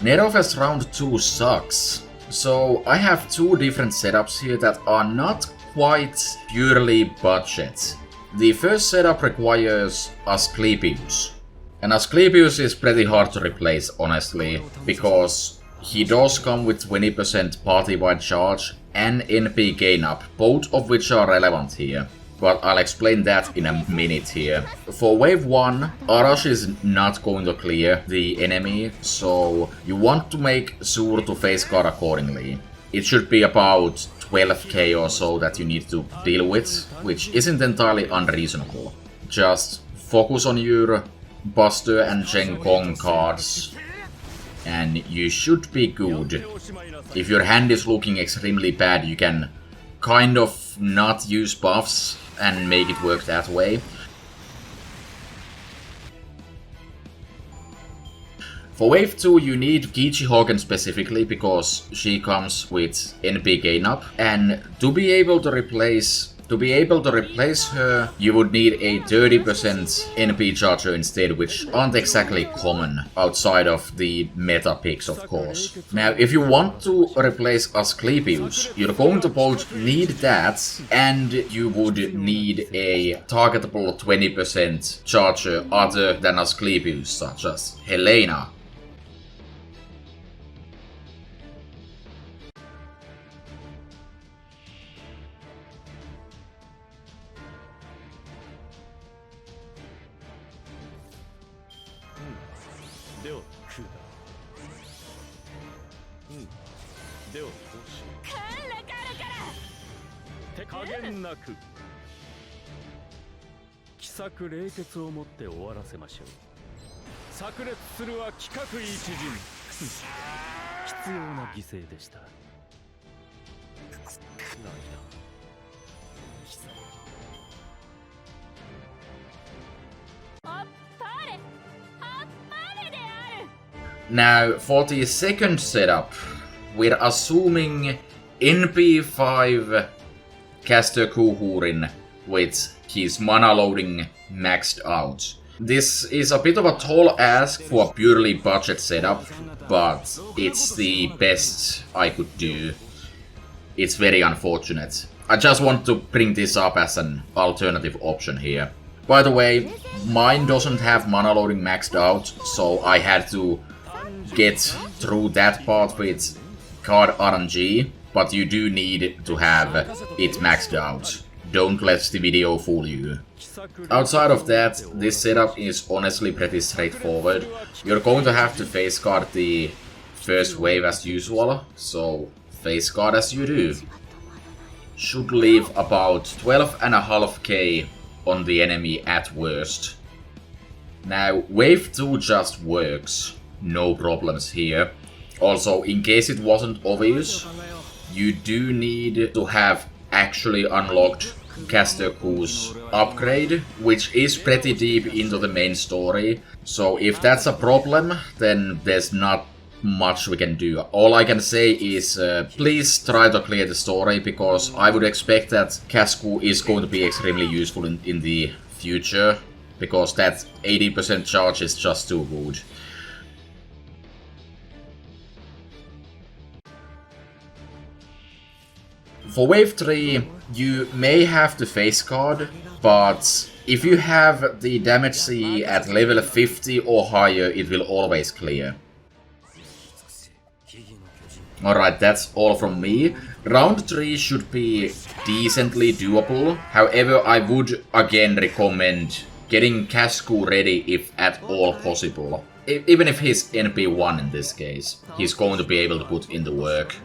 NeroFest round 2 sucks. So I have two different setups here that are not quite purely budget. The first setup requires Asclepius. And Asclepius is pretty hard to replace, honestly, because he does come with 20% party-wide charge and NP gain up, both of which are relevant here. But I'll explain that in a minute here. For wave 1, Arash is not going to clear the enemy, so you want to make sure to face guard accordingly. It should be about 12k or so that you need to deal with, which isn't entirely unreasonable. Just focus on your Buster and Zheng Gong cards, and you should be good. If your hand is looking extremely bad, you can kind of not use buffs and make it work that way. For wave 2 you need Kichi Hogan specifically because she comes with NP gain up, and to be able to replace her you would need a 30% NP charger instead, which aren't exactly common outside of the meta picks, of course. Now if you want to replace Asclepius, you're going to both need that and you would need a targetable 20% charger other than Asclepius, such as Helena. Now, for the second setup, we're assuming NP5 caster Kuhurin with his mana loading maxed out. This is a bit of a tall ask for a purely budget setup, but it's the best I could do. It's very unfortunate. I just want to bring this up as an alternative option here. By the way, mine doesn't have mana loading maxed out, so I had to get through that part with card RNG, but you do need to have it maxed out. Don't let the video fool you. Outside of that, this setup is honestly pretty straightforward. You're going to have to face guard the first wave as usual, so face guard as you do. Should leave about 12.5k on the enemy at worst. Now, wave 2 just works. No problems here. Also, in case it wasn't obvious, you do need to have actually unlocked Caster Ku's upgrade, which is pretty deep into the main story. So if that's a problem, then there's not much we can do. All I can say is please try to clear the story, because I would expect that Casku is going to be extremely useful in the future, because that 80% charge is just too good. For wave 3, you may have to face guard, but if you have the damage CE at level 50 or higher, it will always clear. Alright, that's all from me. Round 3 should be decently doable. However, I would again recommend getting Casku ready if at all possible. Even if he's NP1 in this case, he's going to be able to put in the work.